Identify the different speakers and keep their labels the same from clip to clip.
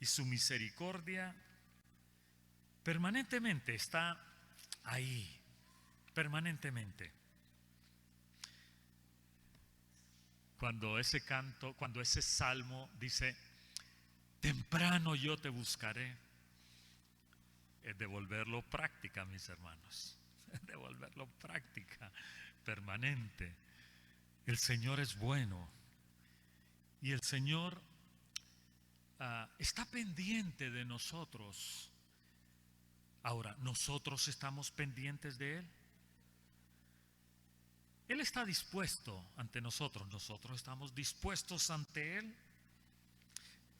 Speaker 1: y su misericordia permanentemente está ahí, permanentemente. Cuando ese salmo dice, temprano yo te buscaré, es devolverlo práctica, mis hermanos, es devolverlo práctica, permanente. El Señor es bueno y el Señor está pendiente de nosotros. Ahora, ¿nosotros estamos pendientes de Él? Él está dispuesto ante nosotros, nosotros estamos dispuestos ante Él.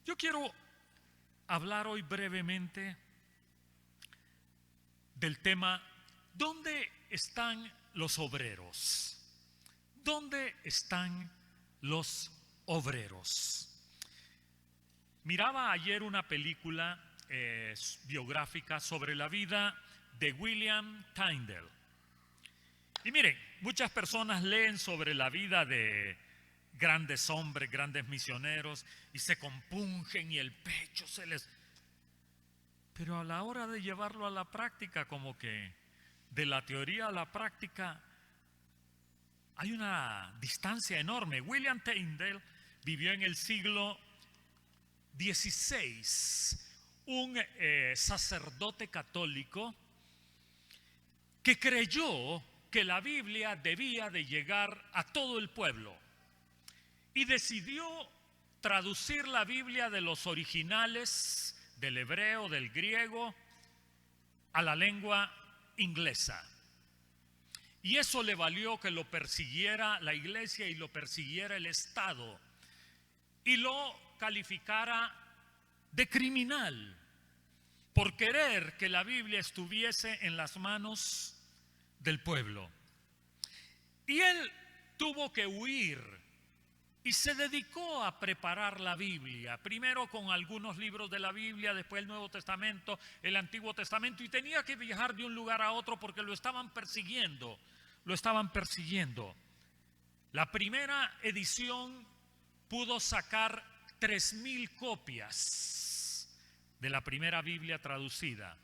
Speaker 1: Yo quiero hablar hoy brevemente del tema, ¿dónde están los obreros? ¿Dónde están los obreros? Miraba ayer una película biográfica sobre la vida de William Tyndale. Y miren, muchas personas leen sobre la vida de grandes hombres, grandes misioneros, y se compungen y el pecho se les... Pero a la hora de llevarlo a la práctica, como que de la teoría a la práctica hay una distancia enorme. William Tyndale vivió en el siglo XVI, un sacerdote católico que creyó que la Biblia debía de llegar a todo el pueblo y decidió traducir la Biblia de los originales, del hebreo, del griego, a la lengua inglesa. Y eso le valió que lo persiguiera la iglesia y lo persiguiera el Estado y lo calificara de criminal por querer que la Biblia estuviese en las manos del pueblo. Y él tuvo que huir y se dedicó a preparar la Biblia, primero con algunos libros de la Biblia, después el Nuevo Testamento, el Antiguo Testamento, y tenía que viajar de un lugar a otro porque lo estaban persiguiendo, La primera edición pudo sacar 3,000 copias de la primera Biblia traducida.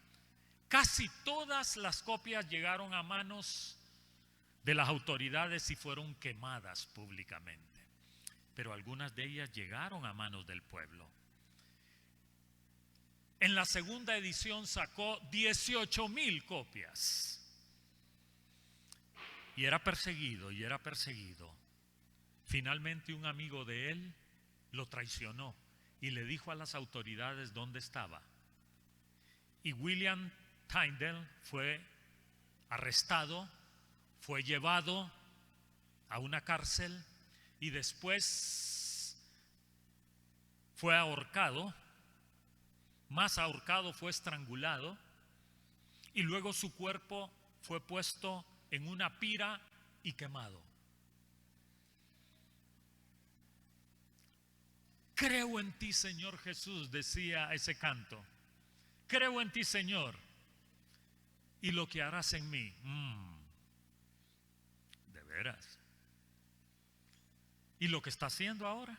Speaker 1: Casi todas las copias llegaron a manos de las autoridades y fueron quemadas públicamente, pero algunas de ellas llegaron a manos del pueblo. En la segunda edición sacó 18,000 copias y era perseguido. Finalmente un amigo de él lo traicionó y le dijo a las autoridades dónde estaba. Y William Tyndale fue arrestado, fue llevado a una cárcel y después fue ahorcado, más ahorcado, fue estrangulado y luego su cuerpo fue puesto en una pira y quemado. Creo en ti, Señor Jesús, decía ese canto. Creo en ti, Señor, y lo que harás en mí. De veras. ¿Y lo que está haciendo ahora?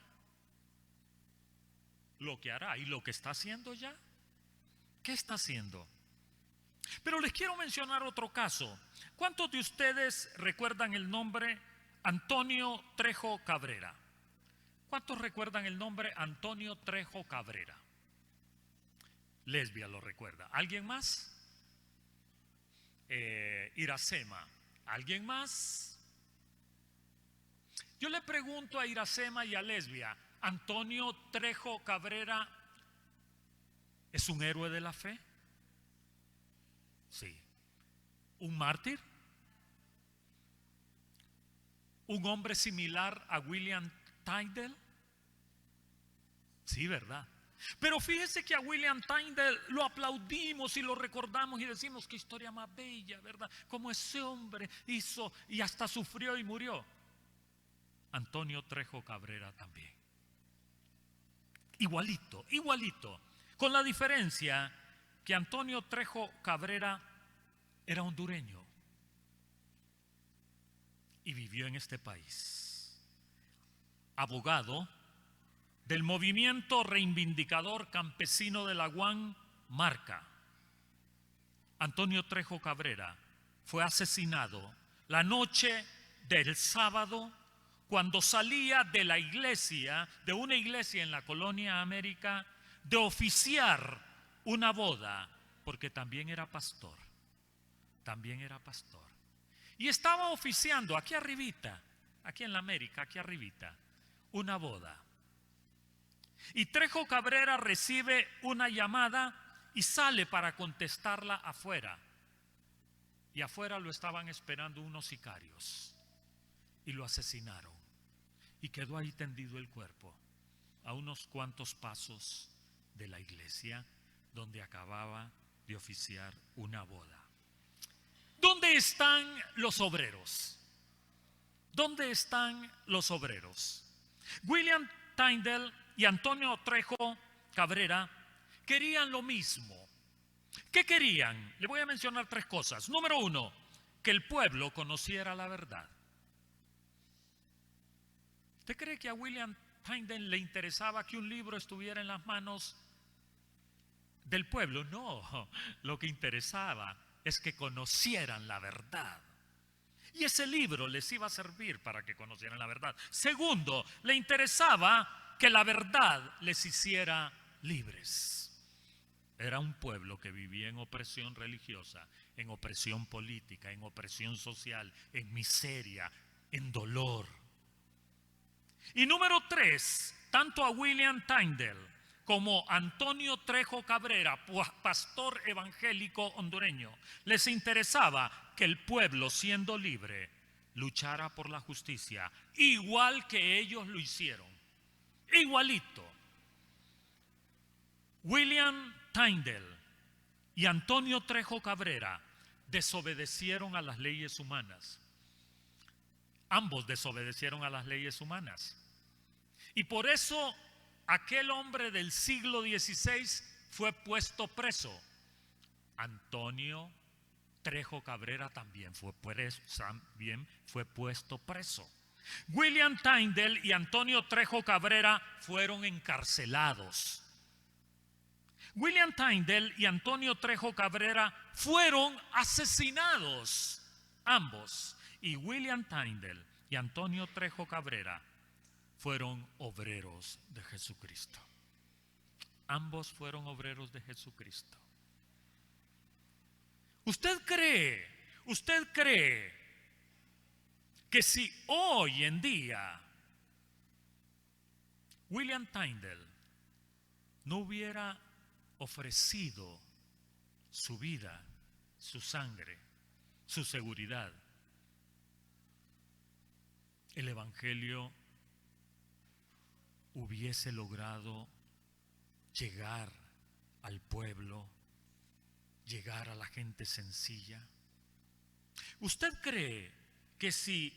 Speaker 1: Lo que hará y lo que está haciendo ya. ¿Qué está haciendo? Pero les quiero mencionar otro caso. ¿Cuántos de ustedes recuerdan el nombre Antonio Trejo Cabrera? ¿Cuántos recuerdan el nombre Antonio Trejo Cabrera? Lesbia lo recuerda. ¿Alguien más? Iracema. ¿Alguien más? Yo le pregunto a Iracema y a Lesbia, ¿Antonio Trejo Cabrera es un héroe de la fe? Sí. ¿Un mártir? ¿Un hombre similar a William Tyndale? Sí, ¿verdad? Pero fíjese que a William Tyndale lo aplaudimos y lo recordamos y decimos qué historia más bella, ¿verdad? Como ese hombre hizo y hasta sufrió y murió. Antonio Trejo Cabrera también. Igualito, con la diferencia que Antonio Trejo Cabrera era hondureño y vivió en este país. Abogado, del movimiento reivindicador campesino de la UAM marca: Antonio Trejo Cabrera fue asesinado la noche del sábado cuando salía de la iglesia, de una iglesia en la colonia América, de oficiar una boda, porque también era pastor. Y estaba oficiando aquí arribita, aquí en la América, aquí arribita, una boda. Y Trejo Cabrera recibe una llamada y sale para contestarla afuera. Y afuera lo estaban esperando unos sicarios y lo asesinaron. Y quedó ahí tendido el cuerpo, a unos cuantos pasos de la iglesia donde acababa de oficiar una boda. ¿Dónde están los obreros? ¿Dónde están los obreros? William Tyndale y Antonio Trejo Cabrera querían lo mismo. ¿Qué querían? Le voy a mencionar 3 cosas. Número 1, que el pueblo conociera la verdad. ¿Usted cree que a William Tyndale le interesaba que un libro estuviera en las manos del pueblo? No, lo que interesaba es que conocieran la verdad. Y ese libro les iba a servir para que conocieran la verdad. Segundo, le interesaba que la verdad les hiciera libres. Era un pueblo que vivía en opresión religiosa, en opresión política, en opresión social, en miseria, en dolor. Y número 3, tanto a William Tyndale como a Antonio Trejo Cabrera, pastor evangélico hondureño, les interesaba que el pueblo, siendo libre, luchara por la justicia, igual que ellos lo hicieron, igualito. William Tyndale y Antonio Trejo Cabrera desobedecieron a las leyes humanas. Ambos desobedecieron a las leyes humanas. Y por eso aquel hombre del siglo XVI fue puesto preso. Antonio Trejo Cabrera también fue puesto preso. William Tyndale y Antonio Trejo Cabrera fueron encarcelados. William Tyndale y Antonio Trejo Cabrera fueron asesinados, ambos. Y William Tyndale y Antonio Trejo Cabrera fueron obreros de Jesucristo. Ambos fueron obreros de Jesucristo. ¿Usted cree que si hoy en día William Tyndale no hubiera ofrecido su vida, su sangre, su seguridad, el evangelio hubiese logrado llegar al pueblo, llegar a la gente sencilla? ¿Usted cree que si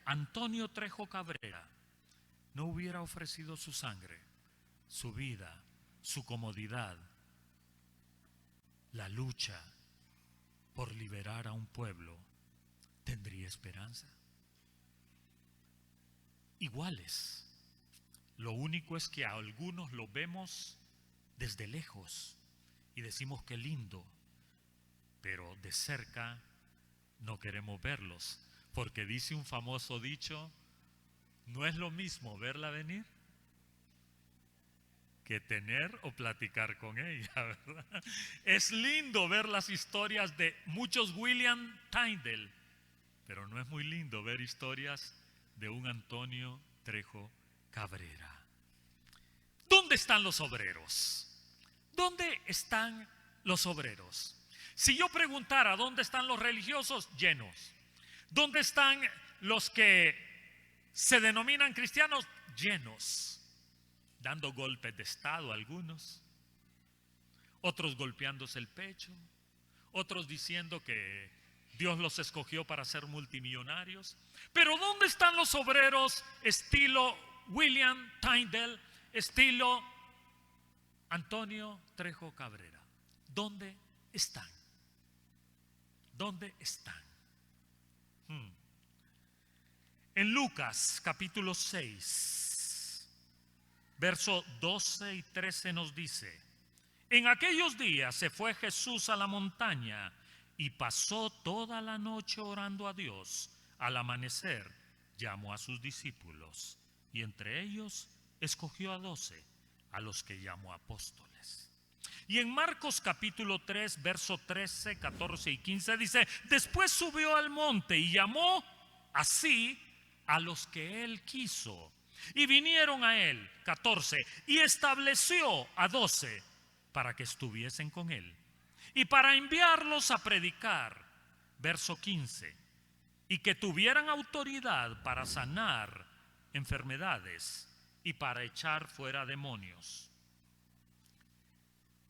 Speaker 1: Antonio Trejo Cabrera no hubiera ofrecido su sangre, su vida, su comodidad, la lucha por liberar a un pueblo, tendría esperanza? Iguales. Lo único es que a algunos lo vemos desde lejos y decimos qué lindo, pero de cerca no queremos verlos, porque dice un famoso dicho: no es lo mismo verla venir que tener o platicar con ella, ¿verdad? Es lindo ver las historias de muchos William Tyndale, pero no es muy lindo ver historias de un Antonio Trejo Cabrera. ¿Dónde están los obreros? ¿Dónde están los obreros? Si yo preguntara dónde están los religiosos, llenos. ¿Dónde están los que se denominan cristianos? Llenos. Dando golpes de estado algunos, otros golpeándose el pecho, otros diciendo que Dios los escogió para ser multimillonarios. Pero ¿dónde están los obreros estilo William Tyndale, estilo Antonio Trejo Cabrera? ¿Dónde están? ¿Dónde están? En Lucas capítulo 6, Verso 12 y 13 nos dice: en aquellos días se fue Jesús a la montaña y pasó toda la noche orando a Dios. Al amanecer llamó a sus discípulos y entre ellos escogió a 12, a los que llamó apóstoles. Y en Marcos capítulo 3, verso 13, 14 y 15 dice: después subió al monte y llamó así a los que él quiso. Y vinieron a él 14 y estableció a 12 para que estuviesen con él y para enviarlos a predicar. Verso 15: y que tuvieran autoridad para sanar enfermedades y para echar fuera demonios.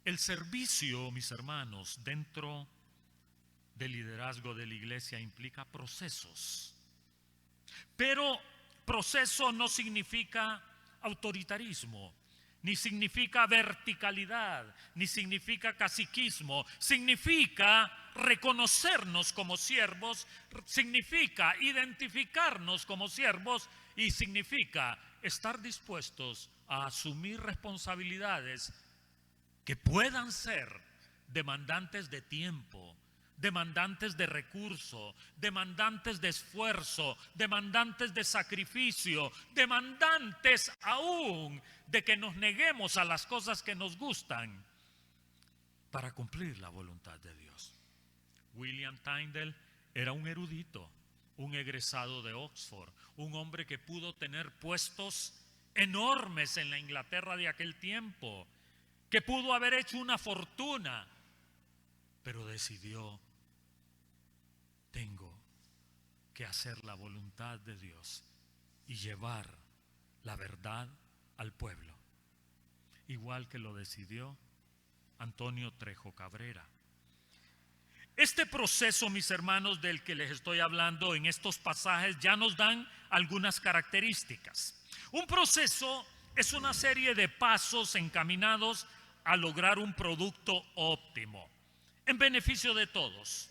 Speaker 1: El servicio, mis hermanos, dentro del liderazgo de la iglesia implica procesos. Pero proceso no significa autoritarismo, ni significa verticalidad, ni significa caciquismo. Significa reconocernos como siervos, significa identificarnos como siervos y significa estar dispuestos a asumir responsabilidades que puedan ser demandantes de tiempo, demandantes de recurso, demandantes de esfuerzo, demandantes de sacrificio, demandantes aún de que nos neguemos a las cosas que nos gustan para cumplir la voluntad de Dios. William Tyndale era un erudito, un egresado de Oxford, un hombre que pudo tener puestos enormes en la Inglaterra de aquel tiempo, que pudo haber hecho una fortuna, pero decidió: tengo que hacer la voluntad de Dios y llevar la verdad al pueblo. Igual que lo decidió Antonio Trejo Cabrera. Este proceso, mis hermanos, del que les estoy hablando en estos pasajes, ya nos dan algunas características. Un proceso es una serie de pasos encaminados a lograr un producto óptimo, en beneficio de todos.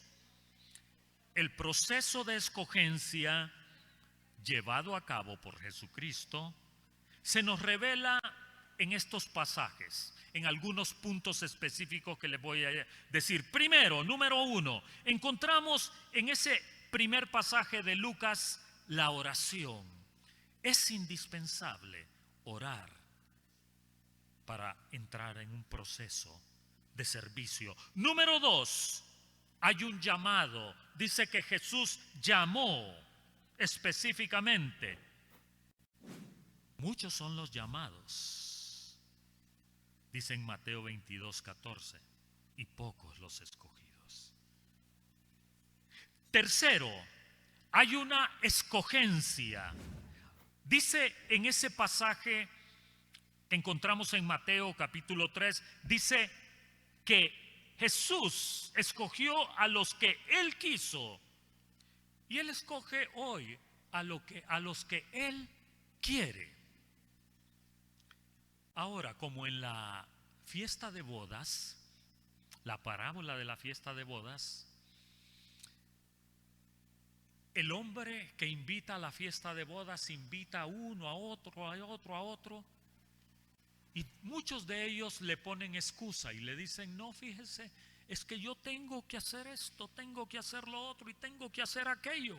Speaker 1: El proceso de escogencia llevado a cabo por Jesucristo se nos revela en estos pasajes, en algunos puntos específicos que les voy a decir. Primero, número 1, encontramos en ese primer pasaje de Lucas la oración. Es indispensable orar para entrar en un proceso de servicio. Número 2, hay un llamado. Dice que Jesús llamó específicamente. Muchos son los llamados, dice en Mateo 22, 14, y pocos los escogidos. Tercero, hay una escogencia. Dice en ese pasaje que encontramos en Mateo capítulo 3, dice que Jesús escogió a los que Él quiso. Y Él escoge hoy a los que Él quiere. Ahora, como en la fiesta de bodas, la parábola de la fiesta de bodas, el hombre que invita a la fiesta de bodas invita a uno, a otro, a otro, a otro. Y muchos de ellos le ponen excusa y le dicen: no, fíjese, es que yo tengo que hacer esto, tengo que hacer lo otro y tengo que hacer aquello.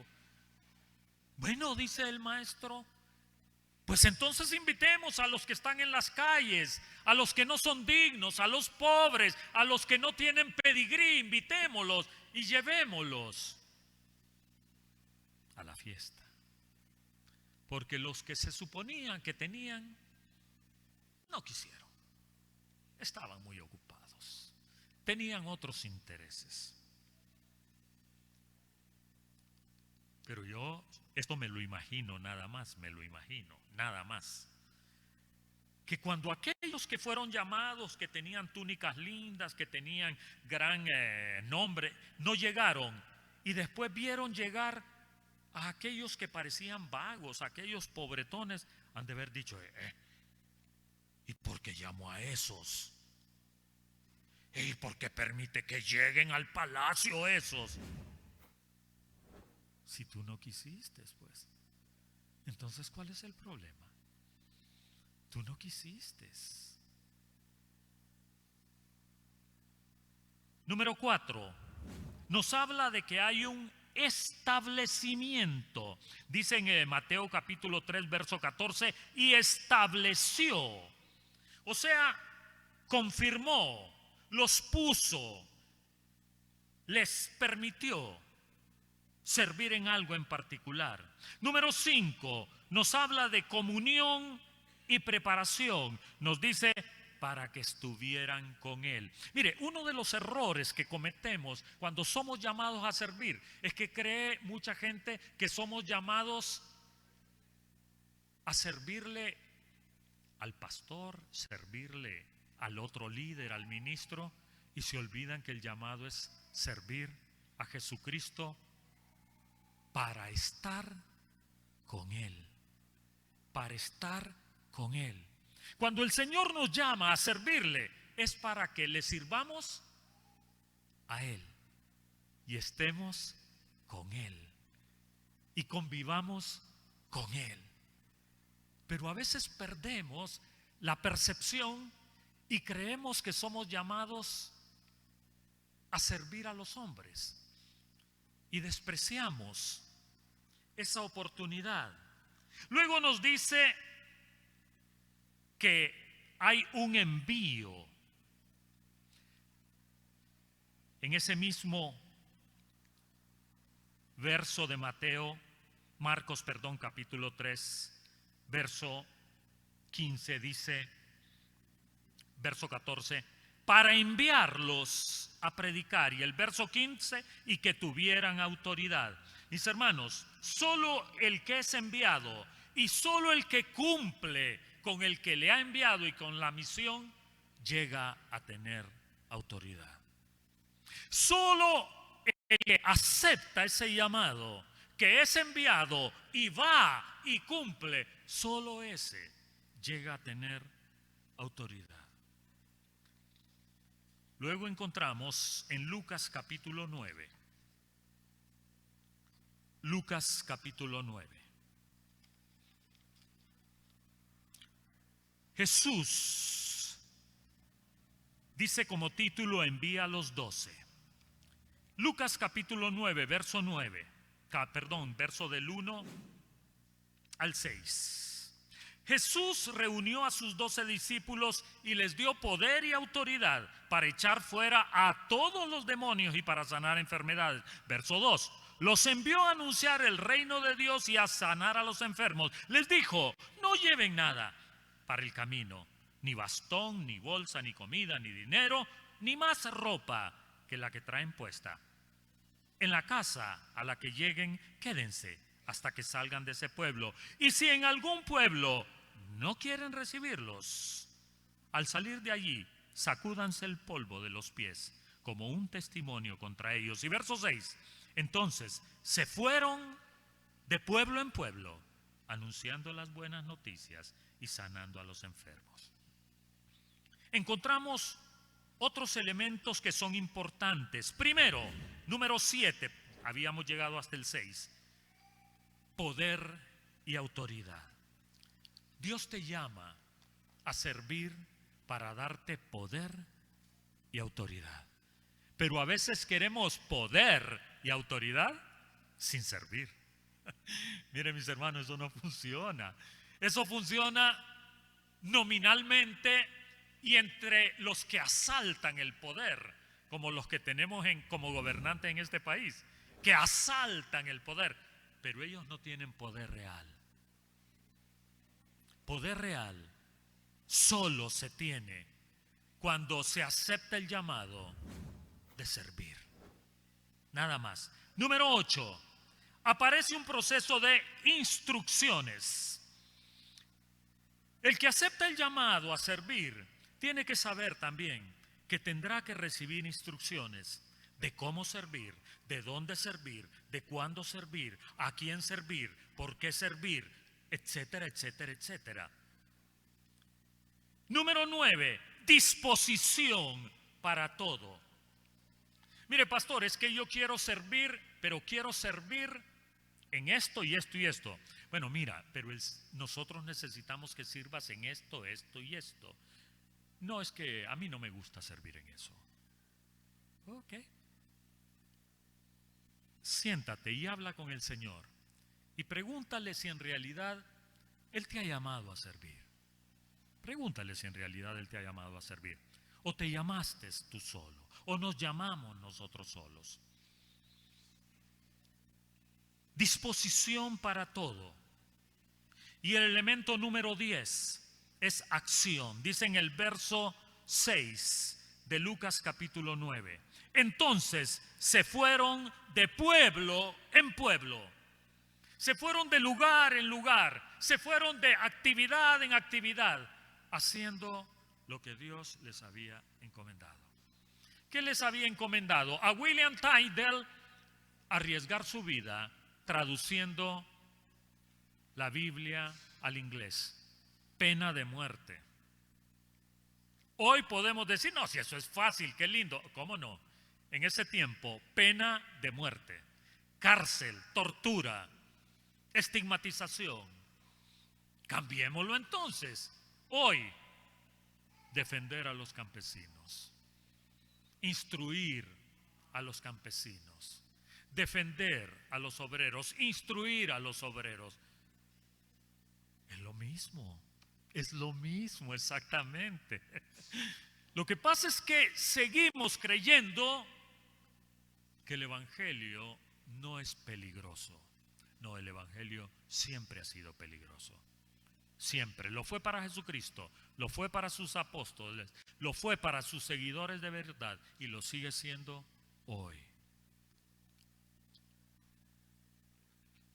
Speaker 1: Bueno, dice el maestro, pues entonces invitemos a los que están en las calles, a los que no son dignos, a los pobres, a los que no tienen pedigrí, invitémoslos y llevémoslos a la fiesta. Porque los que se suponían que tenían, no quisieron. Estaban muy ocupados. Tenían otros intereses. Pero yo, esto me lo imagino nada más, nada más. Que cuando aquellos que fueron llamados, que tenían túnicas lindas, que tenían gran nombre, no llegaron. Y después vieron llegar a aquellos que parecían vagos, a aquellos pobretones, han de haber dicho: ¿y por qué llamo a esos? ¿Y por qué permite que lleguen al palacio esos? Si tú no quisiste, pues, entonces, ¿cuál es el problema? tú no quisiste. Número 4, nos habla de que hay un establecimiento. Dice en Mateo capítulo 3, verso 14, y estableció. O sea, confirmó, los puso, les permitió servir en algo en particular. Número 5, nos habla de comunión y preparación. Nos dice para que estuvieran con Él. Mire, uno de los errores que cometemos cuando somos llamados a servir es que cree mucha gente que somos llamados a servirle al pastor, servirle al otro líder, al ministro, y se olvidan que el llamado es servir a Jesucristo para estar con Él, para estar con Él. Cuando el Señor nos llama a servirle, es para que le sirvamos a Él y estemos con Él y convivamos con Él. Pero a veces perdemos la percepción y creemos que somos llamados a servir a los hombres y despreciamos esa oportunidad. Luego nos dice que hay un envío. En ese mismo verso de Marcos, capítulo 3, verso 15 dice, verso 14, para enviarlos a predicar, y el verso 15, y que tuvieran autoridad. Mis hermanos, solo el que es enviado y solo el que cumple con el que le ha enviado y con la misión llega a tener autoridad. Solo el que acepta ese llamado, que es enviado y va y cumple, solo ese llega a tener autoridad. Luego encontramos en Lucas capítulo 9. Lucas capítulo 9. Jesús dice como título, envía a los 12. Lucas capítulo 9, verso 9. Verso del 1 al 6. Jesús reunió a sus 12 discípulos y les dio poder y autoridad para echar fuera a todos los demonios y para sanar enfermedades. Verso 2. Los envió a anunciar el reino de Dios y a sanar a los enfermos. Les dijo, no lleven nada para el camino, ni bastón, ni bolsa, ni comida, ni dinero, ni más ropa que la que traen puesta. En la casa a la que lleguen, quédense hasta que salgan de ese pueblo. Y si en algún pueblo no quieren recibirlos, al salir de allí, sacúdanse el polvo de los pies como un testimonio contra ellos. Y verso 6, entonces se fueron de pueblo en pueblo, anunciando las buenas noticias y sanando a los enfermos. Encontramos otros elementos que son importantes. Primero, número 7, habíamos llegado hasta el 6, poder y autoridad. Dios te llama a servir para darte poder y autoridad. Pero a veces queremos poder y autoridad sin servir. Miren, mis hermanos, eso no funciona. Eso funciona nominalmente y entre los que asaltan el poder, como los que tenemos como gobernantes en este país, que asaltan el poder, pero ellos no tienen poder real. Poder real solo se tiene cuando se acepta el llamado de servir. Nada más. Número 8. Aparece un proceso de instrucciones. El que acepta el llamado a servir tiene que saber también que tendrá que recibir instrucciones de cómo servir, de dónde servir, de cuándo servir, a quién servir, por qué servir, etcétera, etcétera, etcétera. Número 9, disposición para todo. Mire, pastor, es que yo quiero servir, pero quiero servir en esto y esto y esto. Bueno, mira, pero nosotros necesitamos que sirvas en esto, esto y esto. No, es que a mí no me gusta servir en eso. Ok. Siéntate y habla con el Señor y pregúntale si en realidad Él te ha llamado a servir. Pregúntale si en realidad Él te ha llamado a servir. O te llamaste tú solo, o nos llamamos nosotros solos. Disposición para todo. Y el elemento número 10 es acción. Dice en el verso 6 de Lucas capítulo 9. Entonces se fueron de pueblo en pueblo. Se fueron de lugar en lugar. Se fueron de actividad en actividad, haciendo lo que Dios les había encomendado. ¿Qué les había encomendado? A William Tyndale arriesgar su vida traduciendo la Biblia al inglés. Pena de muerte. Hoy podemos decir, no, si eso es fácil, qué lindo. ¿Cómo no? En ese tiempo, pena de muerte, cárcel, tortura, estigmatización. Cambiémoslo entonces. Hoy, defender a los campesinos, instruir a los campesinos, defender a los obreros, instruir a los obreros. Es lo mismo exactamente. Lo que pasa es que seguimos creyendo que el Evangelio no es peligroso. No, el Evangelio siempre ha sido peligroso. Siempre. Lo fue para Jesucristo, lo fue para sus apóstoles, lo fue para sus seguidores de verdad y lo sigue siendo hoy.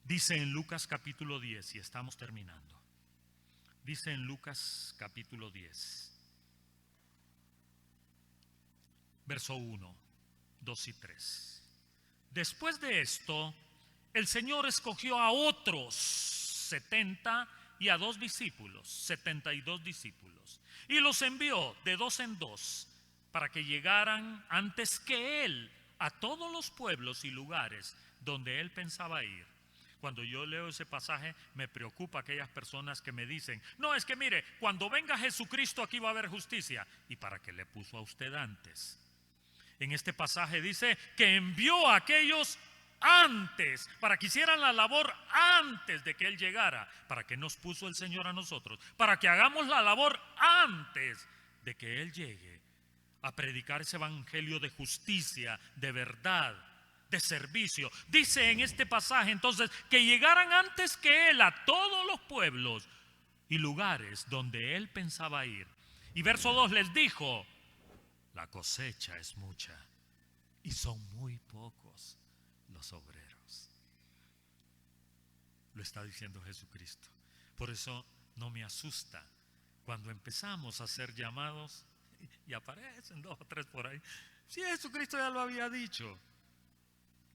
Speaker 1: Dice en Lucas capítulo 10, y estamos terminando. Dice en Lucas capítulo 10, verso 1, 2 y 3. Después de esto, el Señor escogió a otros 70 y a 2 discípulos, 72 discípulos, y los envió de 2 en 2 para que llegaran antes que Él a todos los pueblos y lugares donde Él pensaba ir. Cuando yo leo ese pasaje me preocupa aquellas personas que me dicen, no, es que mire, cuando venga Jesucristo aquí va a haber justicia. ¿Y para qué le puso a usted antes? En este pasaje dice que envió a aquellos antes, para que hicieran la labor antes de que Él llegara. ¿Para qué nos puso el Señor a nosotros? Para que hagamos la labor antes de que Él llegue a predicar ese evangelio de justicia, de verdad, de servicio. Dice en este pasaje entonces que llegaran antes que Él a todos los pueblos y lugares donde Él pensaba ir. Y verso 2 les dijo, la cosecha es mucha y son muy pocos los obreros. Lo está diciendo Jesucristo. Por eso no me asusta cuando empezamos a ser llamados y aparecen 2 o 3 por ahí. Si Jesucristo ya lo había dicho.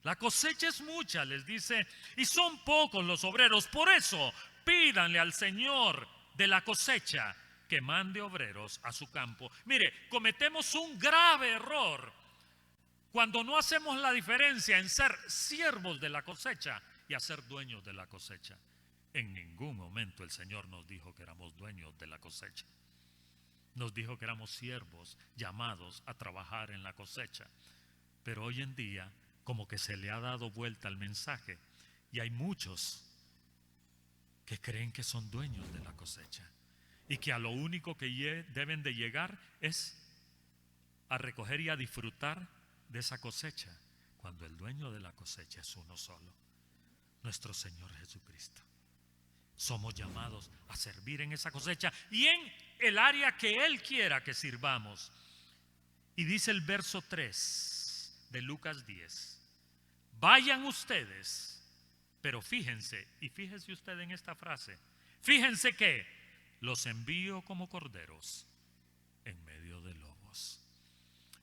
Speaker 1: La cosecha es mucha, les dice, y son pocos los obreros. Por eso, pídanle al Señor de la cosecha que mande obreros a su campo. Mire, cometemos un grave error cuando no hacemos la diferencia en ser siervos de la cosecha y a ser dueños de la cosecha. En ningún momento el Señor nos dijo que éramos dueños de la cosecha. Nos dijo que éramos siervos llamados a trabajar en la cosecha. Pero hoy en día, como que se le ha dado vuelta al mensaje y hay muchos que creen que son dueños de la cosecha y que a lo único que deben de llegar es a recoger y a disfrutar de esa cosecha, cuando el dueño de la cosecha es uno solo, nuestro Señor Jesucristo. Somos llamados a servir en esa cosecha y en el área que Él quiera que sirvamos. Y dice el verso 3 de Lucas 10, vayan ustedes, pero fíjense, y fíjese usted en esta frase, fíjense que los envío como corderos en medio de lobos.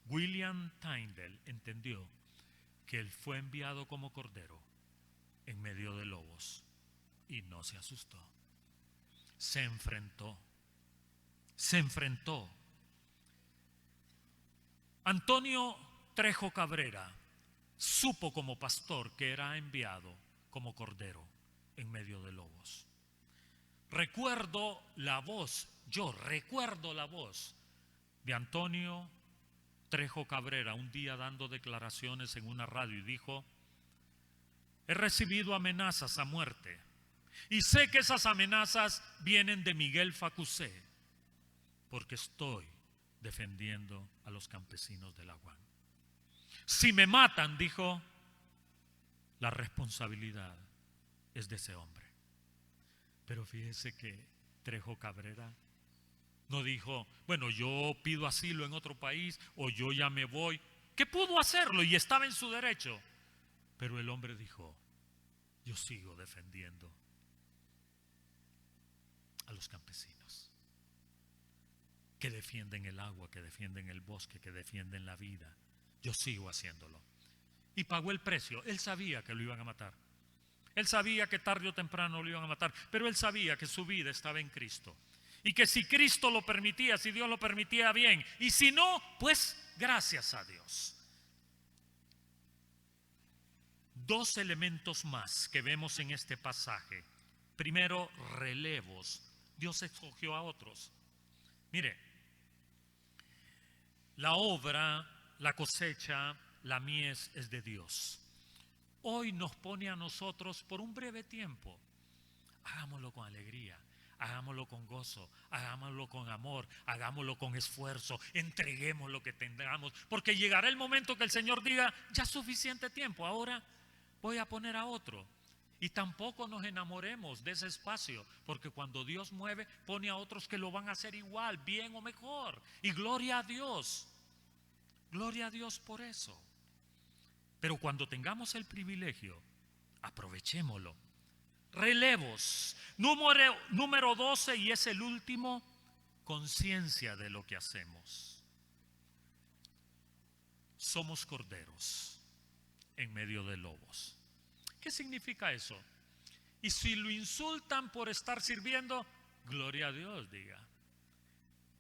Speaker 1: William Tyndale entendió que él fue enviado como cordero en medio de lobos y no se asustó. Se enfrentó. Antonio Trejo Cabrera supo como pastor que era enviado como cordero en medio de lobos. Recuerdo la voz de Antonio Trejo Cabrera, un día dando declaraciones en una radio, y dijo: he recibido amenazas a muerte y sé que esas amenazas vienen de Miguel Facusé, porque estoy defendiendo a los campesinos del Aguán. Si me matan, dijo, la responsabilidad es de ese hombre. Pero fíjese que Trejo Cabrera no dijo: bueno, yo pido asilo en otro país o yo ya me voy, que pudo hacerlo y estaba en su derecho. Pero el hombre dijo: yo sigo defendiendo a los campesinos que defienden el agua, que defienden el bosque, que defienden la vida. Yo sigo haciéndolo. Y pagó el precio. Él sabía que lo iban a matar. Él sabía que tarde o temprano lo iban a matar, pero él sabía que su vida estaba en Cristo. Y que si Cristo lo permitía, si Dios lo permitía, bien. Y si no, pues gracias a Dios. Dos elementos más que vemos en este pasaje. Primero, relevos. Dios escogió a otros. Mire, la obra, la cosecha, la mies es de Dios. Hoy nos pone a nosotros por un breve tiempo. Hagámoslo con alegría, hagámoslo con gozo, hagámoslo con amor, hagámoslo con esfuerzo, entreguemos lo que tengamos, porque llegará el momento que el Señor diga: ya es suficiente tiempo, ahora voy a poner a otro. Y tampoco nos enamoremos de ese espacio, porque cuando Dios mueve, pone a otros que lo van a hacer igual, bien o mejor. Y gloria a Dios por eso. Pero cuando tengamos el privilegio, aprovechémoslo. Relevos. Número 12, y es el último: conciencia de lo que hacemos. Somos corderos en medio de lobos. ¿Qué significa eso? Y si lo insultan por estar sirviendo, gloria a Dios, diga.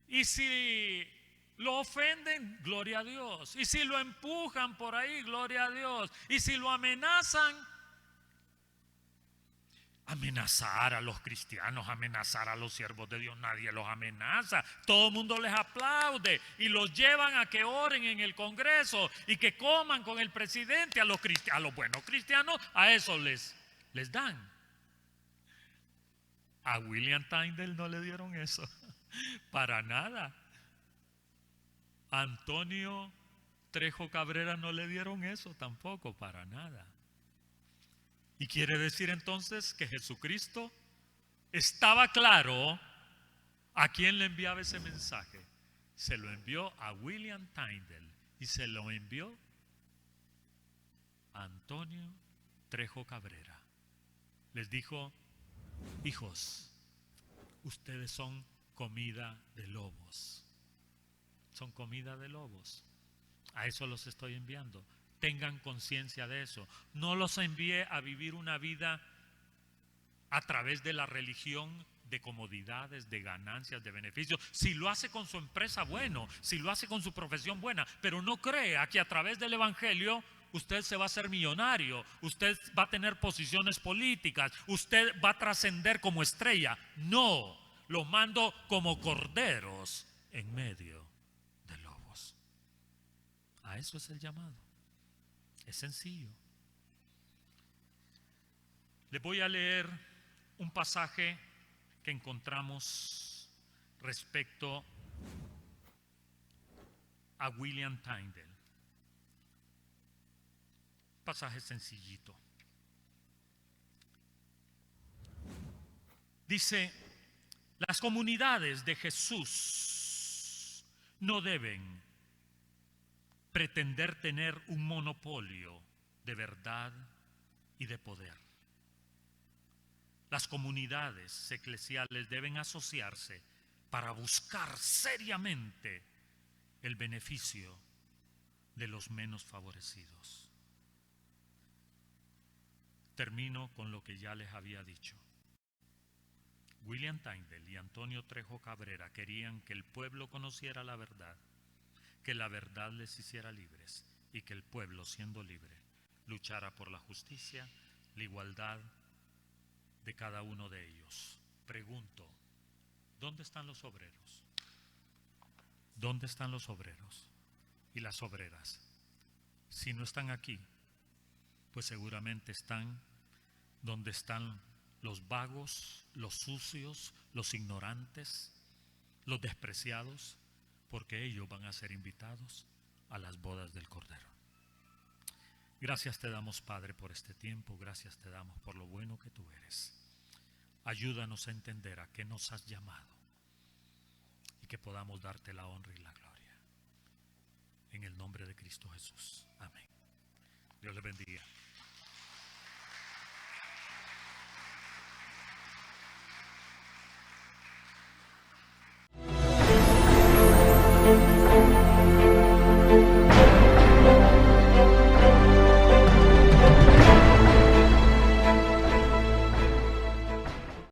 Speaker 1: Y si lo ofenden, gloria a Dios. Y si lo empujan por ahí, gloria a Dios. Y si lo amenazan, amenazar a los cristianos, amenazar a los siervos de Dios, nadie los amenaza. Todo el mundo les aplaude y los llevan a que oren en el Congreso y que coman con el presidente. A los buenos cristianos, a eso les dan. A William Tyndale no le dieron eso, para nada. A Antonio Trejo Cabrera no le dieron eso tampoco, para nada. Y quiere decir entonces que Jesucristo estaba claro a quién le enviaba ese mensaje. Se lo envió a William Tyndale y se lo envió a Antonio Trejo Cabrera. Les dijo: hijos, ustedes son comida de lobos. Son comida de lobos. A eso los estoy enviando. Tengan conciencia de eso. No los envié a vivir una vida a través de la religión, de comodidades, de ganancias, de beneficios. Si lo hace con su empresa, bueno. Si lo hace con su profesión, buena. Pero no crea que a través del evangelio usted se va a hacer millonario, usted va a tener posiciones políticas, usted va a trascender como estrella. No, los mando como corderos en medio de lobos. A eso es el llamado. Es sencillo. Les voy a leer un pasaje que encontramos respecto a William Tyndale. Pasaje sencillito. Dice: las comunidades de Jesús no deben pretender tener un monopolio de verdad y de poder. Las comunidades eclesiales deben asociarse para buscar seriamente el beneficio de los menos favorecidos. Termino con lo que ya les había dicho. William Tyndale y Antonio Trejo Cabrera querían que el pueblo conociera la verdad, que la verdad les hiciera libres y que el pueblo, siendo libre, luchara por la justicia, la igualdad de cada uno de ellos. Pregunto, ¿dónde están los obreros? ¿Dónde están los obreros y las obreras? Si no están aquí, pues seguramente están donde están los vagos, los sucios, los ignorantes, los despreciados, porque ellos van a ser invitados a las bodas del Cordero. Gracias te damos, Padre, por este tiempo. Gracias te damos por lo bueno que tú eres. Ayúdanos a entender a qué nos has llamado y que podamos darte la honra y la gloria. En el nombre de Cristo Jesús. Amén. Dios les bendiga.